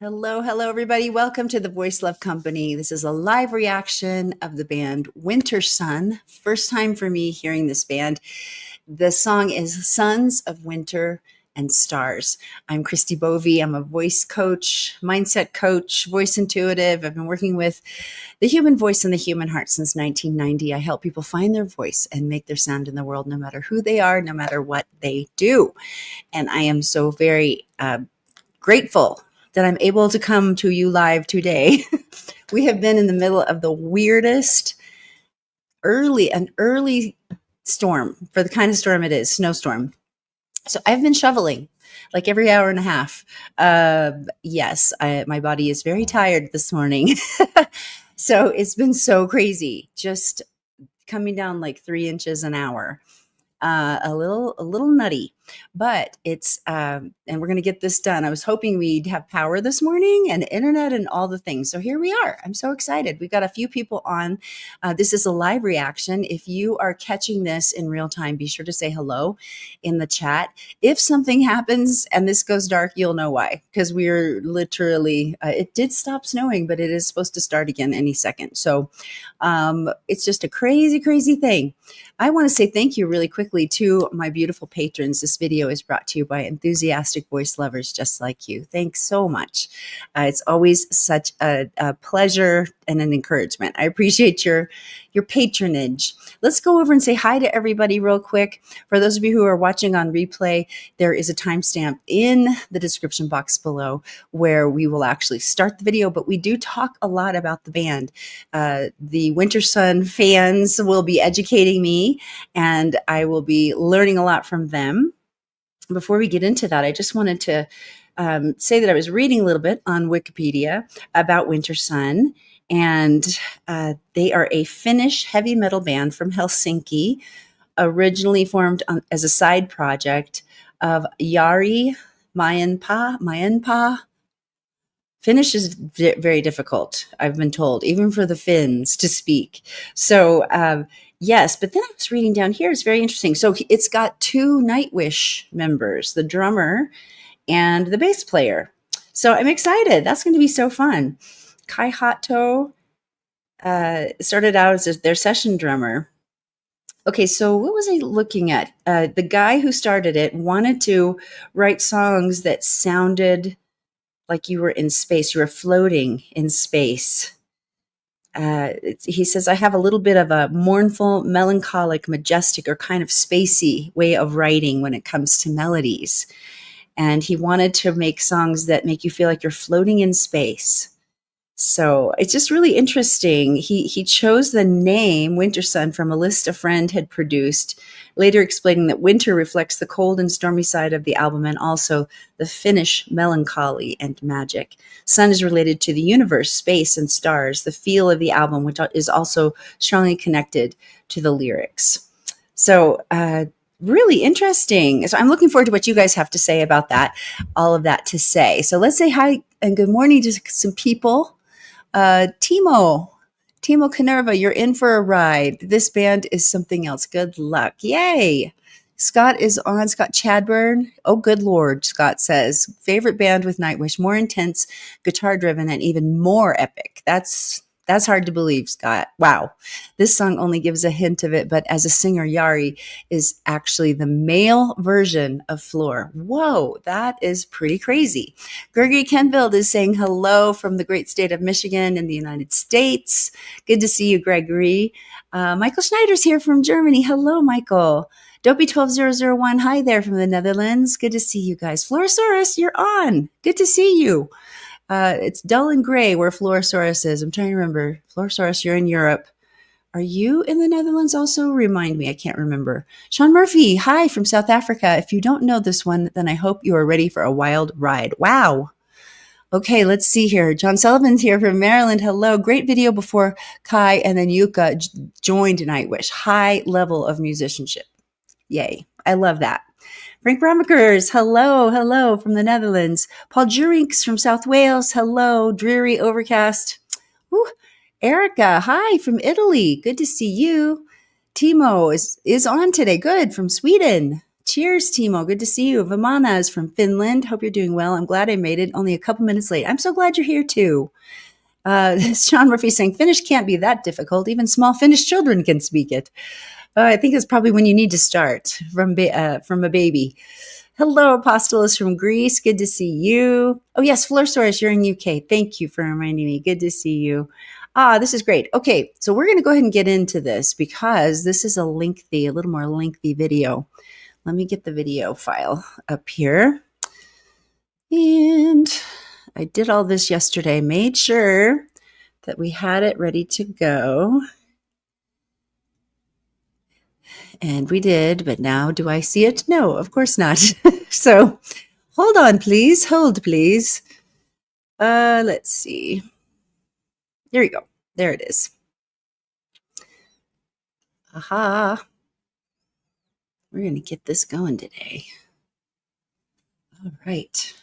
Hello, everybody. Welcome to the Voice Love Company. This is a live reaction of the band Wintersun. First time for me hearing this band. The song is Sons of Winter and Stars. I'm Christi Bovee. I'm a voice coach, mindset coach, voice intuitive. I've been working with the human voice and the human heart since 1990. I help people find their voice and make their sound in the world, no matter who they are, no matter what they do. And I am so very grateful that I'm able to come to you live today. We have been in the middle of the weirdest early storm, for the kind of storm it is, snowstorm. So I've been shoveling like every hour and a half. Yes, my body is very tired this morning. So it's been so crazy, just coming down like 3 inches an hour. A little nutty, but it's, and we're going to get this done. I was hoping we'd have power this morning and internet and all the things. So here we are. I'm so excited. We've got a few people on. This is a live reaction. If you are catching this in real time, be sure to say hello in the chat. If something happens and this goes dark, you'll know why, because we're literally, it did stop snowing, but it is supposed to start again any second. So it's just a crazy thing. I want to say thank you really quickly to my beautiful patrons. This video is brought to you by enthusiastic voice lovers just like you. Thanks so much. It's always such a pleasure and an encouragement. I appreciate your patronage. Let's go over and say hi to everybody real quick. For those of you who are watching on replay, there is a timestamp in the description box below where we will actually start the video, but we do talk a lot about the band. The Wintersun fans will be educating me, and I will be learning a lot from them. Before we get into that, I just wanted to say that I was reading a little bit on Wikipedia about Wintersun, and they are a Finnish heavy metal band from Helsinki, originally formed as a side project of Jari Mäenpää. Finnish is very difficult, I've been told, even for the Finns to speak. So yes, but then I was reading down here, it's very interesting. So it's got 2 Nightwish members, the drummer and the bass player. So I'm excited. That's going to be so fun. Kai Hatto started out as their session drummer. Okay, so what was I looking at? The guy who started it wanted to write songs that sounded like you were in space, you were floating in space. He says, I have a little bit of a mournful, melancholic, majestic, or kind of spacey way of writing when it comes to melodies. And he wanted to make songs that make you feel like you're floating in space. So it's just really interesting. He chose the name Wintersun from a list a friend had produced, later explaining that winter reflects the cold and stormy side of the album and also the Finnish melancholy and magic. Sun is related to the universe, space, and stars, the feel of the album, which is also strongly connected to the lyrics. So really interesting. So I'm looking forward to what you guys have to say about that, all of that to say. So let's say hi and good morning to some people. Timo Canerva, you're in for a ride. This band is something else. Good luck. Yay. Scott is on. Scott Chadburn. Oh, good Lord, Scott says. Favorite band with Nightwish. More intense, guitar driven, and even more epic. That's hard to believe, Scott. Wow. This song only gives a hint of it, but as a singer, Jari is actually the male version of Floor. Whoa, that is pretty crazy. Gregory Kenfield is saying hello from the great state of Michigan in the United States. Good to see you, Gregory. Michael Schneider's here from Germany. Hello, Michael. Dopey12001, hi there from the Netherlands. Good to see you guys. Florosaurus, you're on. Good to see you. It's dull and gray where Florosaurus is. I'm trying to remember. Florosaurus, you're in Europe. Are you in the Netherlands also? Remind me. I can't remember. Sean Murphy, hi from South Africa. If you don't know this one, then I hope you are ready for a wild ride. Wow. Okay, let's see here. John Sullivan's here from Maryland. Hello. Great video before Kai and then Yuka joined Nightwish. High level of musicianship. Yay. I love that. Frank Brommakers, hello from the Netherlands. Paul Jurinks from South Wales, hello. Dreary overcast. Woo. Erica, hi from Italy. Good to see you. Timo is on today. Good, from Sweden. Cheers, Timo. Good to see you. Vamana is from Finland. Hope you're doing well. I'm glad I made it. Only a couple minutes late. I'm so glad you're here too. Sean Murphy saying Finnish can't be that difficult. Even small Finnish children can speak it. I think it's probably when you need to start from a baby. Hello, Apostle is from Greece. Good to see you. Oh, yes, Florsaurus, you're in UK. Thank you for reminding me. Good to see you. This is great. Okay, so we're going to go ahead and get into this because this is a little more lengthy video. Let me get the video file up here. And I did all this yesterday, made sure that we had it ready to go. And we did, but now do I see it? No, of course not. So hold on, please. Hold, please. Let's see. There we go. There it is. Aha. We're going to get this going today. All right.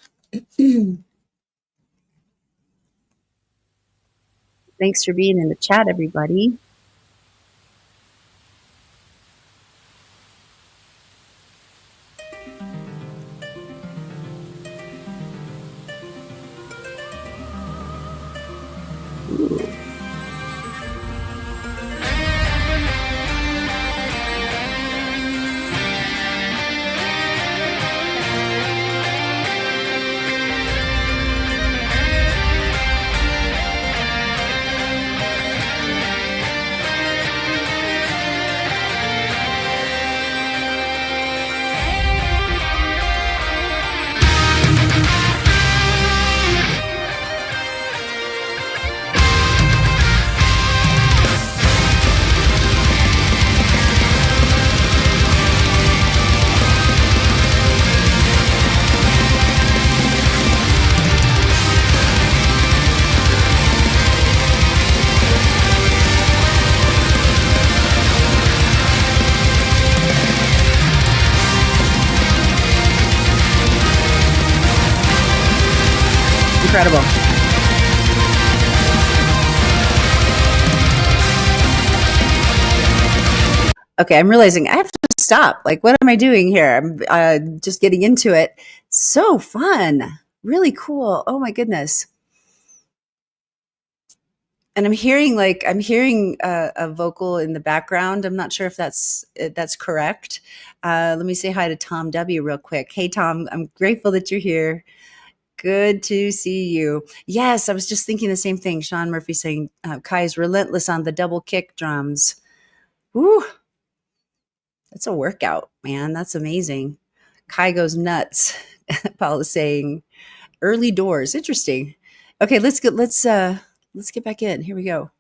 Thanks for being in the chat, everybody. Ooh. Incredible. Okay, I'm realizing I have to stop. Like, what am I doing here? I'm just getting into it. So fun. Really cool. Oh my goodness. And I'm hearing a vocal in the background. I'm not sure if that's correct. Let me say hi to Tom W. real quick. Hey, Tom, I'm grateful that you're here. Good to see you. Yes, I was just thinking the same thing. Sean Murphy saying Kai is relentless on the double kick drums. Woo, that's a workout, man. That's amazing. Kai goes nuts. Paul is saying early doors. Interesting. Okay, let's get back in. Here we go.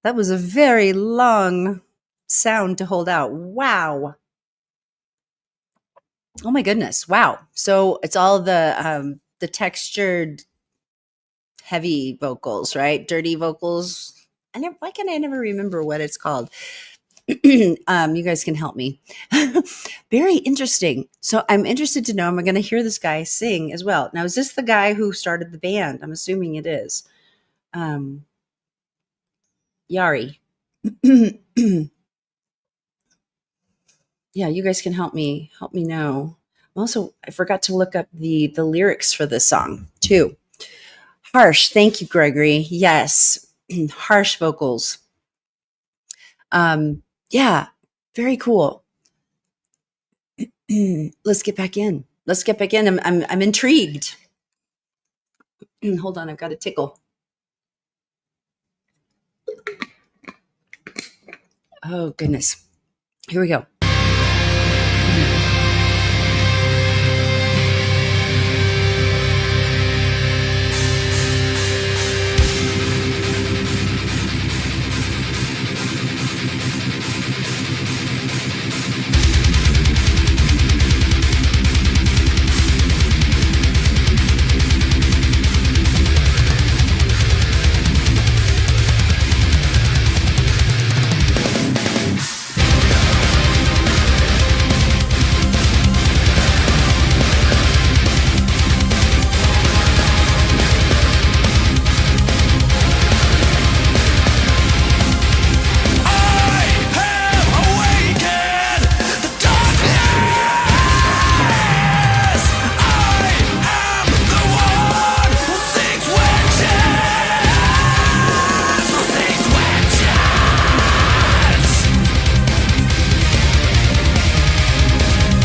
That was a very long sound to hold out. Wow. Oh my goodness. Wow. So it's all the textured heavy vocals, right? Dirty vocals. Why can I never remember what it's called? You guys can help me. Very interesting. So I'm interested to know, am I going to hear this guy sing as well? Now, is this the guy who started the band? I'm assuming it is. Yari. Yeah, you guys can help me know. Also, I forgot to look up the lyrics for this song too. Harsh, thank you, Gregory. Yes, harsh vocals. Yeah, very cool. Let's get back in. Let's get back in. I'm intrigued. Hold on, I've got a tickle. Oh goodness. Here we go.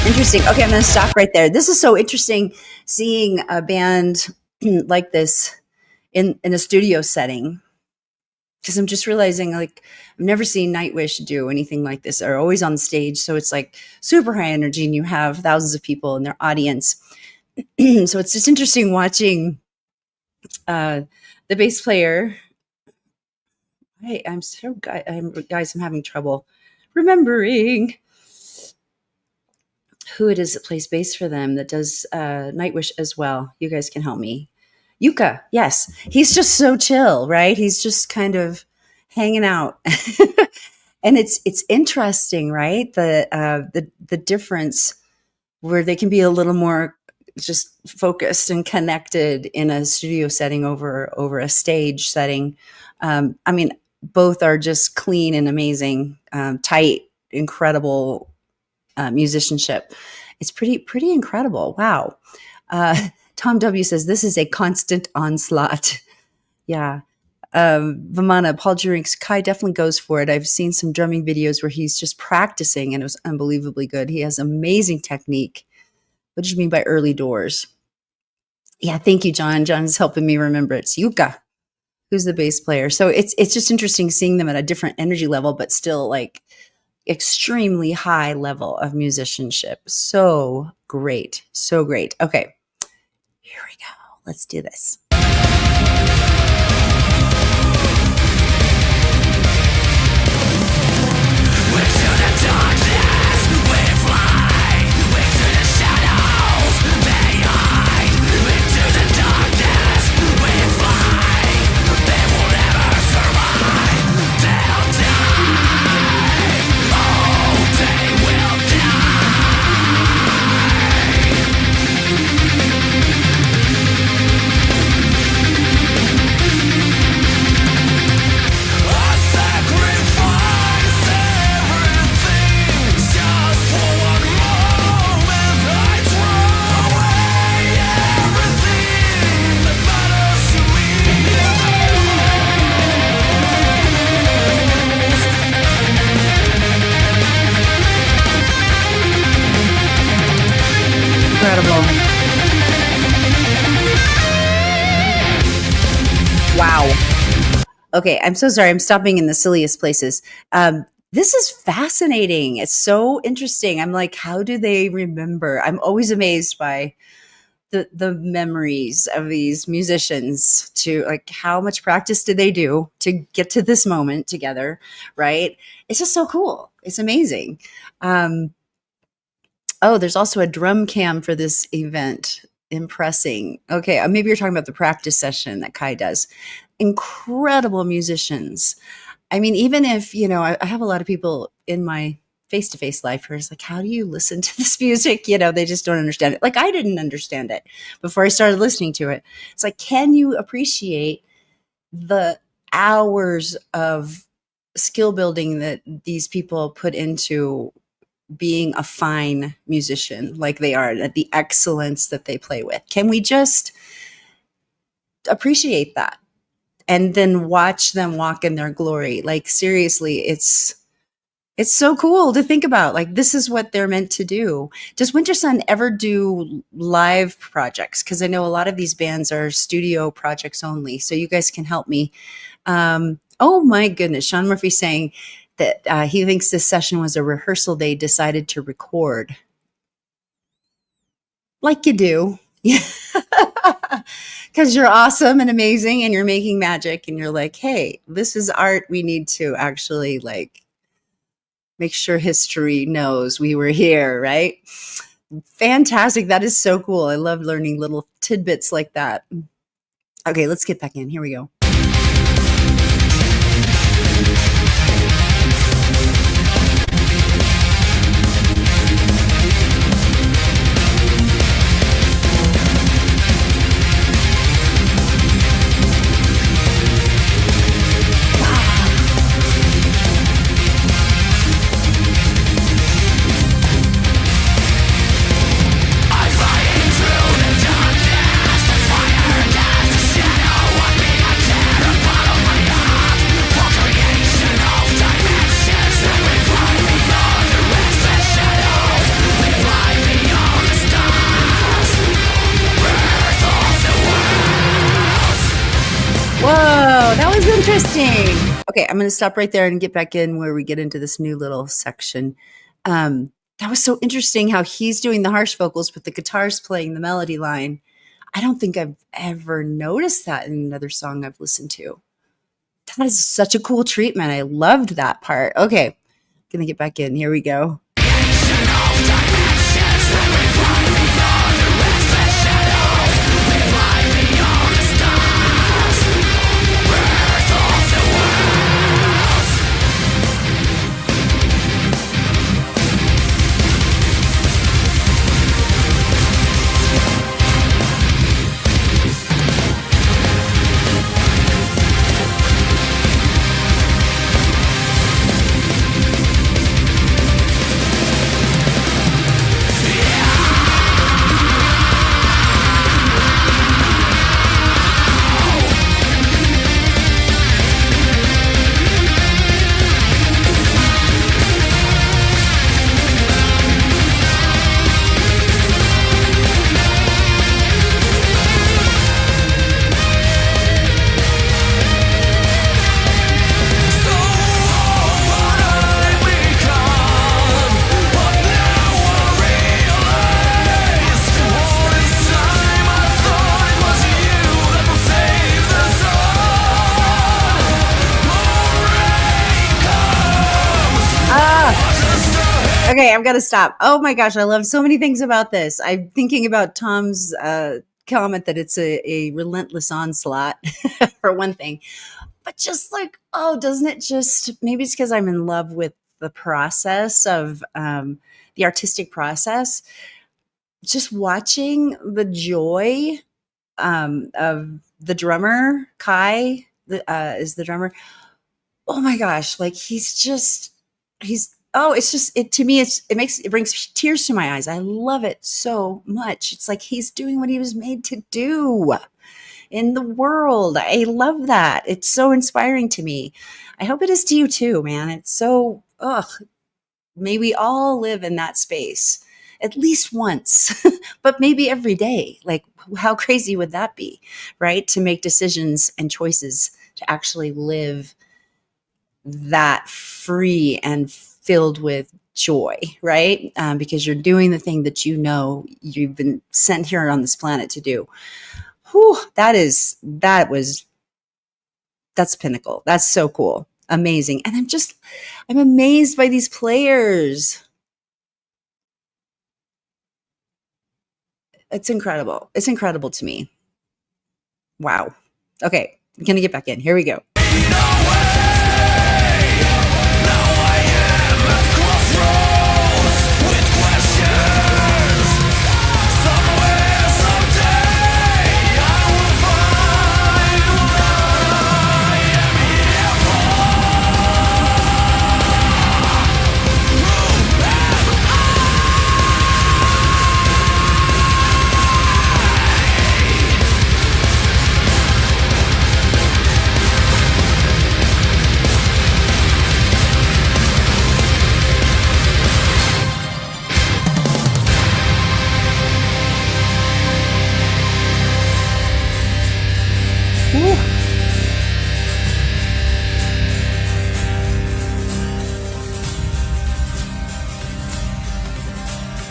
Interesting. Okay, I'm going to stop right there. This is so interesting seeing a band like this in a studio setting, because I'm just realizing, like, I've never seen Nightwish do anything like this. They're always on stage, so it's like super high energy, and you have thousands of people in their audience. So it's just interesting watching the bass player. Hey, guys, I'm having trouble remembering who it is that plays bass for them, that does Nightwish as well. You guys can help me. Yuka, yes. He's just so chill, right? He's just kind of hanging out. And it's interesting, right? The difference where they can be a little more just focused and connected in a studio setting over a stage setting. I mean, both are just clean and amazing, tight, incredible musicianship. It's pretty incredible. Wow. Tom W says this is a constant onslaught. Yeah. Vamana, Paul Jurink's Kai definitely goes for it. I've seen some drumming videos where he's just practicing and it was unbelievably good. He has amazing technique. What did you mean by early doors? Yeah, thank you, John. John's helping me remember. It's Yuka, who's the bass player. So it's just interesting seeing them at a different energy level, but still like extremely high level of musicianship. So great. So great. Okay. Here we go. Let's do this. Incredible. Wow. Okay, I'm so sorry. I'm stopping in the silliest places. This is fascinating. It's so interesting. I'm like, how do they remember? I'm always amazed by the memories of these musicians, to like how much practice did they do to get to this moment together, right? It's just so cool. It's amazing. Oh, there's also a drum cam for this event. Impressing. Okay, maybe you're talking about the practice session that Kai does. Incredible musicians. I mean, even if, I have a lot of people in my face-to-face life who's like, how do you listen to this music? They just don't understand it. Like I didn't understand it before I started listening to it. It's like, can you appreciate the hours of skill building that these people put into being a fine musician like they are, at the excellence that they play with? Can we just appreciate that and then watch them walk in their glory? Like, seriously, it's so cool to think about. Like, this is what they're meant to do. Does Wintersun ever do live projects? Because I know a lot of these bands are studio projects only. So you guys can help me. Oh my goodness. Sean Murphy saying that he thinks this session was a rehearsal they decided to record. Like you do. Yeah. Because you're awesome and amazing and you're making magic and you're like, hey, this is art. We need to actually like make sure history knows we were here, right? Fantastic. That is so cool. I love learning little tidbits like that. Okay, let's get back in. Here we go. Interesting. Okay, I'm going to stop right there and get back in where we get into this new little section. That was so interesting how he's doing the harsh vocals, but the guitar's playing the melody line. I don't think I've ever noticed that in another song I've listened to. That is such a cool treatment. I loved that part. Okay, going to get back in. Here we go. Okay, I've got to stop. Oh my gosh, I love so many things about this. I'm thinking about Tom's comment that it's a relentless onslaught, for one thing. But just like, oh, doesn't it just, maybe it's because I'm in love with the process of the artistic process. Just watching the joy of the drummer, Kai is the drummer. Oh my gosh, like it brings tears to my eyes. I love it so much. It's like he's doing what he was made to do in the world. I love that. It's so inspiring to me. I hope it is to you too, man. It's so, may we all live in that space at least once, but maybe every day. Like, how crazy would that be, right? To make decisions and choices to actually live that free and filled with joy, right? Because you're doing the thing that you know you've been sent here on this planet to do. Whew, that's pinnacle. That's so cool. Amazing. And I'm amazed by these players. It's incredible. It's incredible to me. Wow. Okay, I'm going to get back in. Here we go.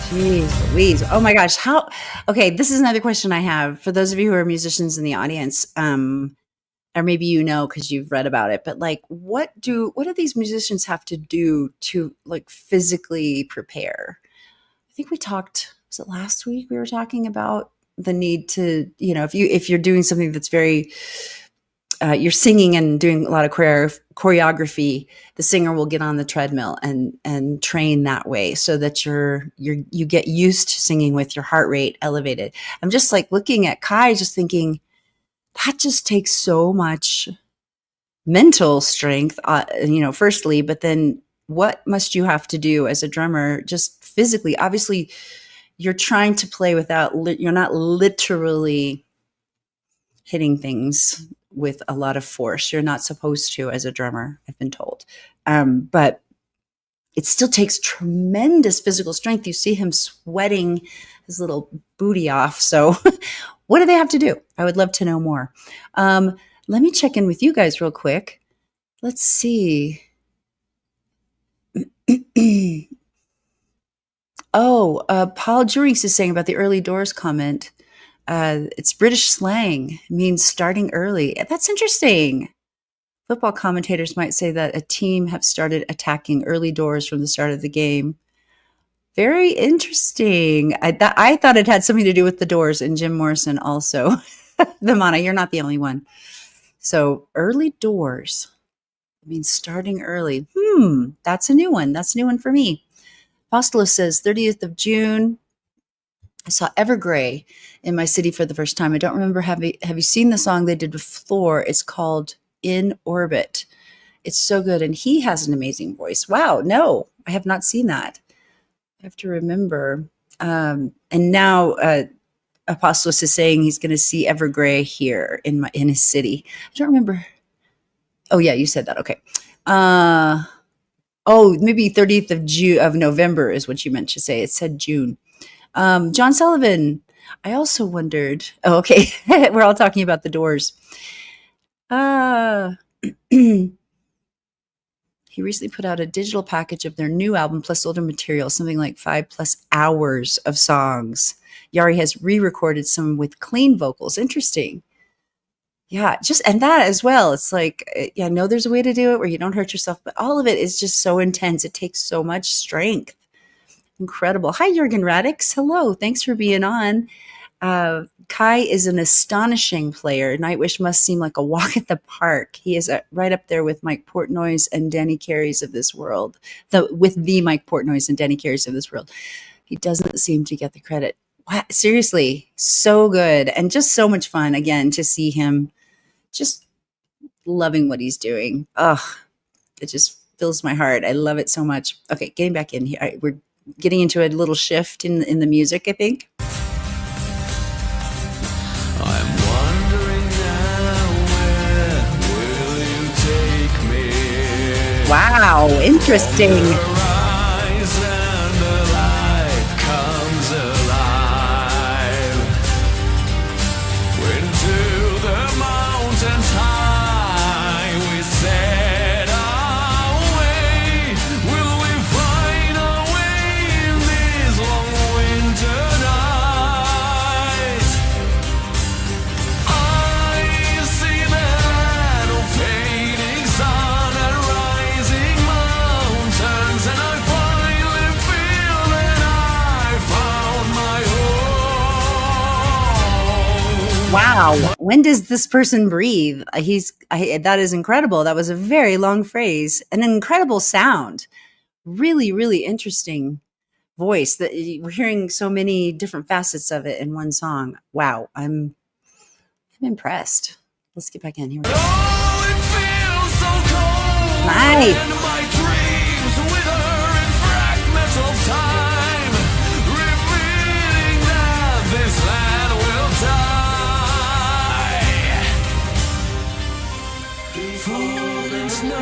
Jeez Louise. Oh my gosh. Okay, this is another question I have for those of you who are musicians in the audience. Or maybe you know because you've read about it, but like what do these musicians have to do to like physically prepare? I think we talked, was it last week we were talking about the need to, if you're doing something that's very you're singing and doing a lot of choreography, the singer will get on the treadmill and train that way so that you get used to singing with your heart rate elevated. I'm just like looking at Kai, just thinking that just takes so much mental strength, firstly, but then what must you have to do as a drummer just physically? Obviously, you're trying to play you're not literally hitting things with a lot of force. You're not supposed to as a drummer, I've been told. But it still takes tremendous physical strength. You see him sweating his little booty off. So what do they have to do? I would love to know more. Let me check in with you guys real quick. Let's see. Paul Jurings is saying about the early doors comment. It's British slang. It means starting early. That's interesting. Football commentators might say that a team have started attacking early doors from the start of the game. Very interesting. I thought it had something to do with the Doors and Jim Morrison also. Vimana, you're not the only one. So early doors means starting early. That's a new one. That's a new one for me. Apostolos says 30th of June. I saw Evergrey in my city for the first time. I don't remember. Have you seen the song they did with Floor? It's called In Orbit. It's so good. And he has an amazing voice. Wow. No, I have not seen that. I have to remember. And now Apostolos is saying he's going to see Evergrey here in his city. I don't remember. Oh, yeah, you said that. Okay. Maybe 30th of November is what you meant to say. It said June. John Sullivan, I also wondered. Oh, okay. We're all talking about the Doors. He recently put out a digital package of their new album plus older material, something like 5+ hours of songs. Yari has re-recorded some with clean vocals. Interesting. Yeah, and that as well. It's like, I know there's a way to do it where you don't hurt yourself, but all of it is just so intense. It takes so much strength. Incredible. Hi, Jürgen Radix. Hello. Thanks for being on. Kai is an astonishing player. Nightwish must seem like a walk at the park. He is right up there with Mike Portnoy's and Danny Carey's of this world. With the Mike Portnoy's and Danny Carey's of this world. He doesn't seem to get the credit. Wow, seriously, so good. And just so much fun, again, to see him just loving what he's doing. It just fills my heart. I love it so much. Okay, getting back in here. We're getting into a little shift in the music, I think. I'm wondering now, where will you take me? Wow, interesting. Rise and the light comes alive. Into the mountains high we set our way. Will we find our way in these long winter nights? I see the light of fading sun and rising mountains, and I finally feel that I found my home. Wow. When does this person breathe? That is incredible. That was a very long phrase and an incredible sound. Really, really interesting voice that we're hearing so many different facets of it in one song. Wow. I'm impressed. Let's get back in here. Oh, it feels so cold. Nice. And my dreams wither in fragments of time, revealing that this land will die. Falling snow,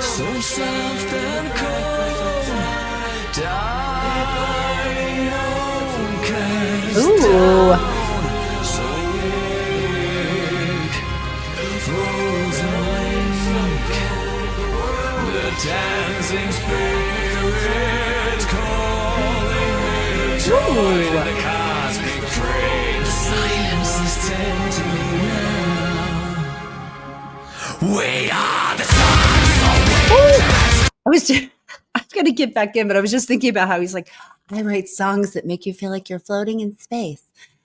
so soft and cold, dying on cast Ooh. down, so weak, frozen lake, the dancing spirit calls. the cosmic train. The silence is tempting me now. We are the stars, so I was going to get back in, but I was just thinking about how he's like, I write songs that make you feel like you're floating in space.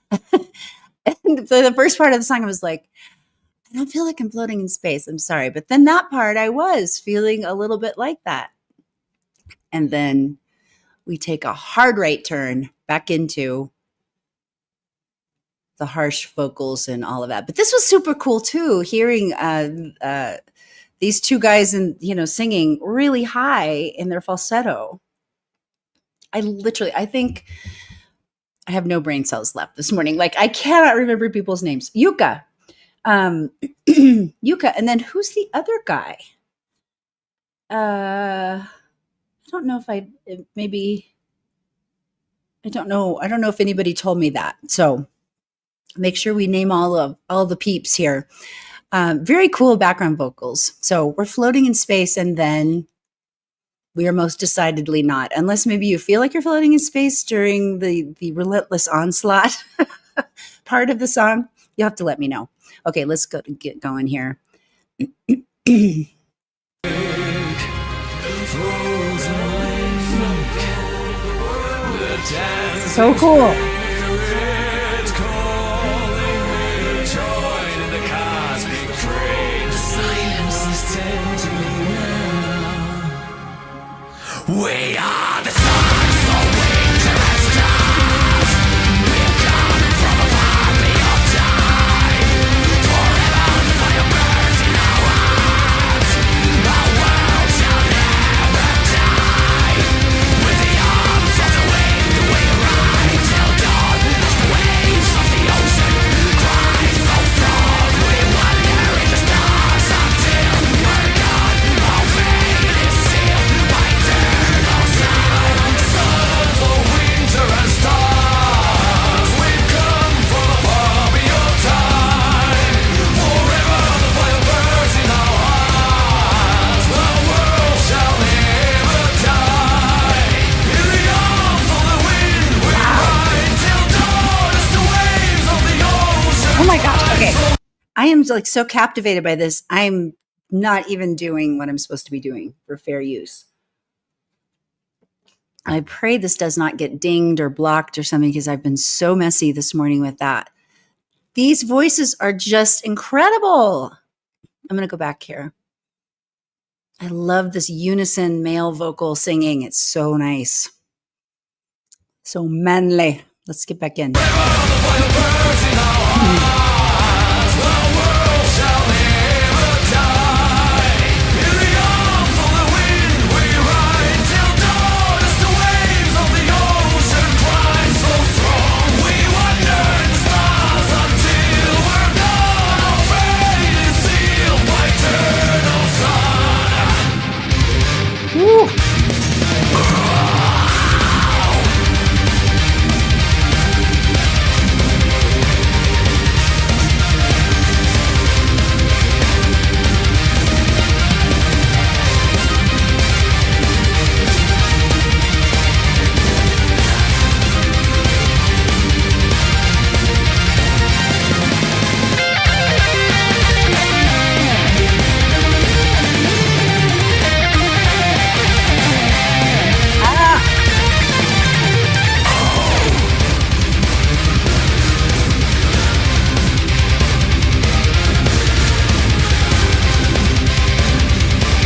And so the first part of the song, I was like, I don't feel like I'm floating in space. I'm sorry. But then that part, I was feeling a little bit like that. And then we take a hard right turn back into the harsh vocals and all of that. But this was super cool too, hearing these two guys singing really high in their falsetto. I think I have no brain cells left this morning. Like, I cannot remember people's names. Yuka. Yuka. And then who's the other guy? I don't know if I don't know if anybody told me that. So make sure we name all the peeps here. Very cool background vocals. So we're floating in space, and then we are most decidedly not, unless maybe you feel like you're floating in space during the relentless onslaught part of the song. You'll have to let me know. Okay, let's get going here. So cool. We are the stars, so winter and stars. We're coming from afar beyond time. Forever the fire burns in our hearts. Our world shall never die. With the arms of the wind, we ride till dawn. As the waves of the ocean cry so strong, we wander in the stars until we're gone. Our fate is sealed by eternal silence. Sons of winter and stars, we've come from afar beyond time. Forever the fire burns in our hearts. The world shall never die. In the arms of the wind we ride till dawn. As the waves of the ocean. Oh my gosh. Okay. I am like so captivated by this. I'm not even doing what I'm supposed to be doing for fair use. I pray this does not get dinged or blocked or something, because I've been so messy this morning with that. These voices are just incredible. I'm going to go back here. I love this unison male vocal singing. It's so nice. So manly. Let's get back in. Woo.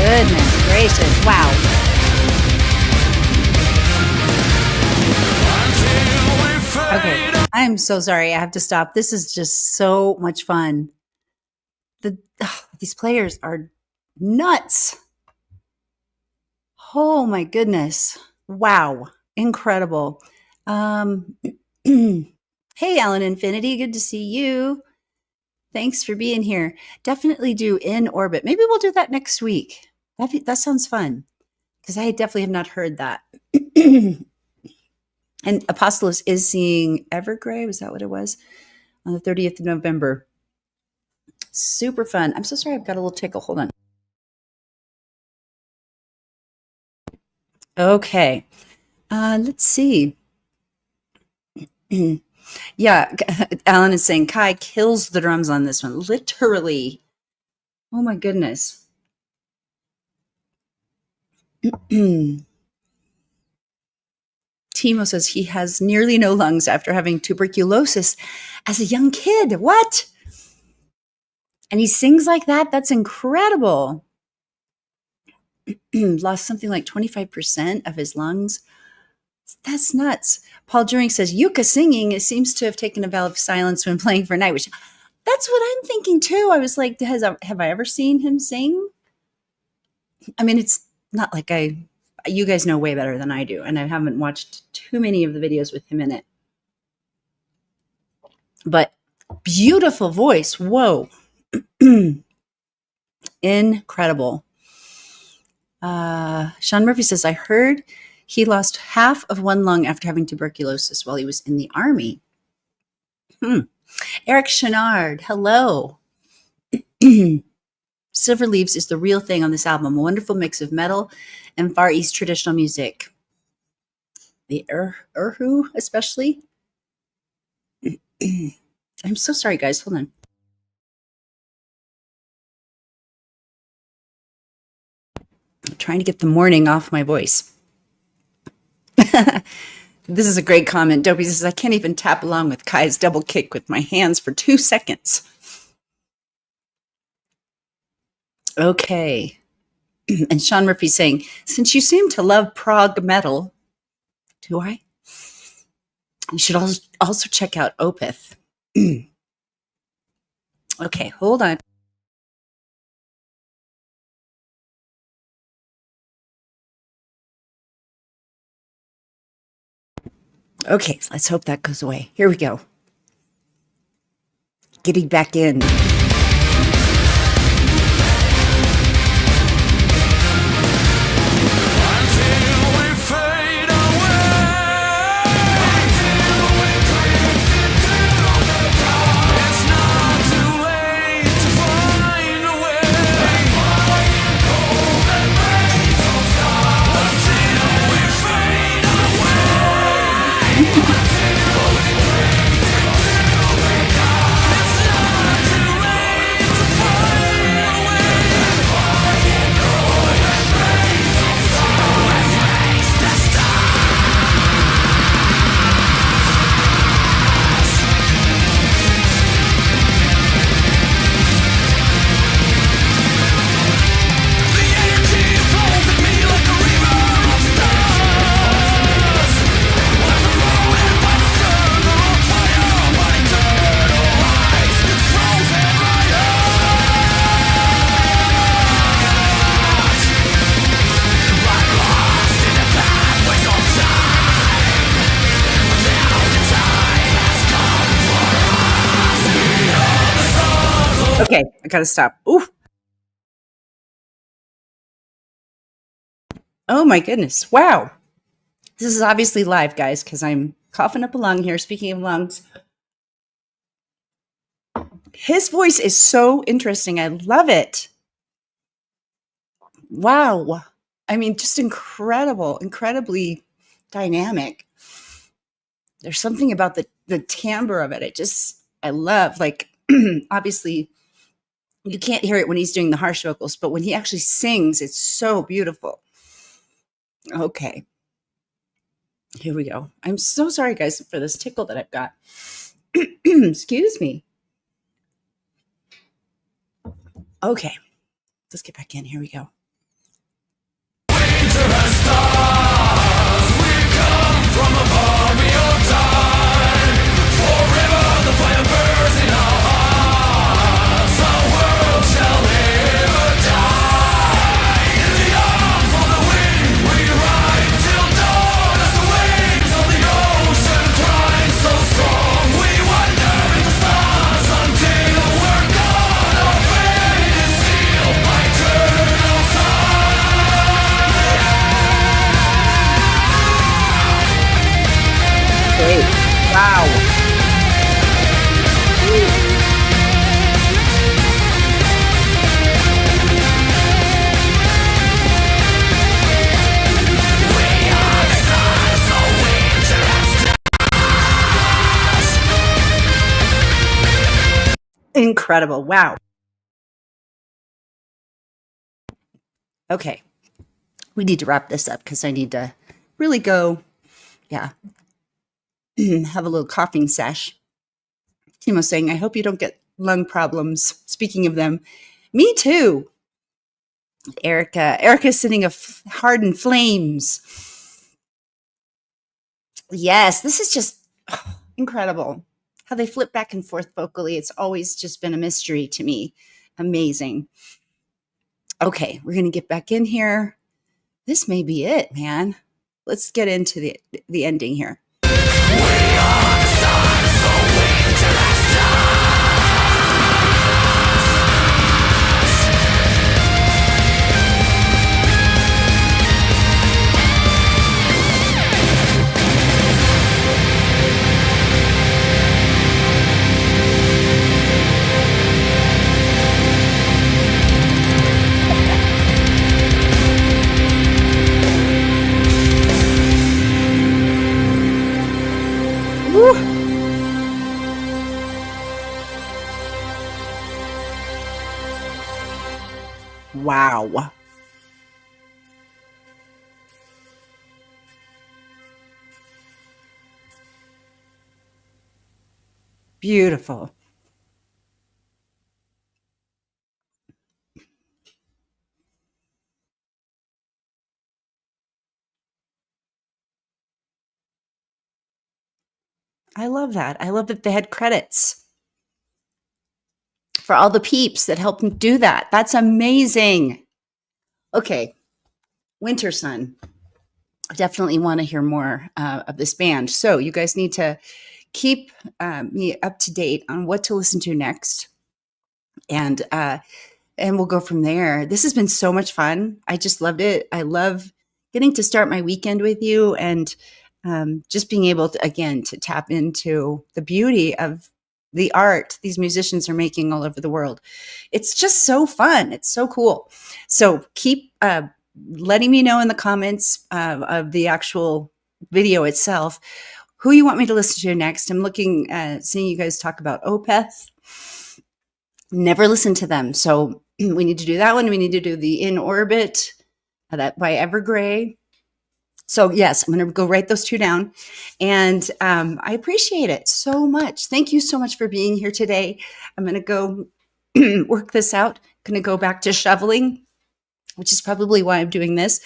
Goodness gracious. Wow. Okay. I'm so sorry. I have to stop. This is just so much fun. These players are nuts. Oh my goodness. Wow. Incredible. Hey, Alan Infinity. Good to see you. Thanks for being here. Definitely do In Orbit. Maybe we'll do that next week. That sounds fun, because I definitely have not heard that. And Apostolos is seeing Evergrey. Was that what it was? On the 30th of November. Super fun. I'm so sorry. I've got a little tickle. Hold on. Okay. Let's see. Yeah, Alan is saying Kai kills the drums on this one. Literally. Oh my goodness. Timo says he has nearly no lungs after having tuberculosis as a young kid. What? And he sings like that? That's incredible. Lost something like 25% of his lungs. That's nuts. Paul During says Yuka singing seems to have taken a vow of silence when playing for Nightwish. That's what I'm thinking too. I was like, have I ever seen him sing? I mean, it's not like you guys know way better than I do, and I haven't watched too many of the videos with him in it. But beautiful voice. Whoa. Incredible. Sean Murphy says, I heard he lost half of one lung after having tuberculosis while he was in the army. Eric Chenard, hello. Silver Leaves is the real thing on this album, a wonderful mix of metal and Far East traditional music. The Erhu, especially. I'm so sorry, guys. Hold on. I'm trying to get the morning off my voice. This is a great comment. Dopey says, I can't even tap along with Kai's double kick with my hands for 2 seconds. Okay. And Sean Murphy saying, since you seem to love prog metal, do I? You should also check out Opeth. Okay, hold on. Okay, let's hope that goes away. Here we go. Getting back in. Okay, I gotta stop. Ooh. Oh my goodness. Wow. This is obviously live, guys, because I'm coughing up a lung here. Speaking of lungs, his voice is so interesting. I love it. Wow. I mean, just incredible, incredibly dynamic. There's something about the timbre of it. I love, like, obviously, you can't hear it when he's doing the harsh vocals, but when he actually sings, it's so beautiful. Okay. Here we go. I'm so sorry, guys, for this tickle that I've got. Excuse me. Okay. Let's get back in. Here we go. Winter has stars. We come from afar. We all die. Forever the fire burns in our hearts. Our world shall never die. In the arms of the wind we ride till dawn as the waves of the ocean climb so strong. We wander in the stars until we're gone. Our fate is sealed by eternal time. Great. Wow. Incredible. Wow. Okay. We need to wrap this up because I need to really go, yeah, have a little coughing sesh. Timo's saying, I hope you don't get lung problems. Speaking of them, me too. Erica's sitting hard in flames. Yes, this is just incredible. How they flip back and forth vocally. It's always just been a mystery to me. Amazing. Okay, we're going to get back in here. This may be it, man. Let's get into the ending here. Wow. Beautiful. I love that. I love that they had credits for all the peeps that helped them do that. That's amazing. Okay. Wintersun. Definitely want to hear more of this band. So you guys need to keep me up to date on what to listen to next. And we'll go from there. This has been so much fun. I just loved it. I love getting to start my weekend with you and just being able to, again, to tap into the beauty of the art these musicians are making all over the world. It's just so fun. It's so cool. So keep letting me know in the comments of the actual video itself who you want me to listen to next. I'm looking at seeing you guys talk about Opeth. Never listened to them. So we need to do that one. We need to do the In Orbit that by Evergrey. So yes, I'm going to go write those two down. And I appreciate it so much. Thank you so much for being here today. I'm going to go work this out. Going to go back to shoveling, which is probably why I'm doing this.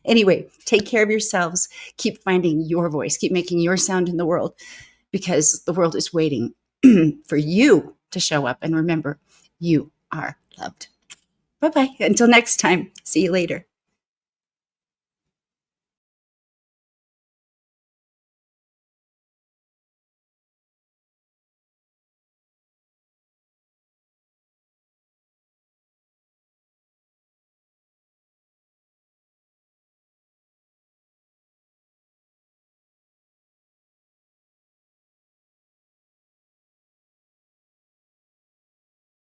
Anyway, take care of yourselves. Keep finding your voice. Keep making your sound in the world because the world is waiting for you to show up. And remember, you are loved. Bye-bye. Until next time. See you later.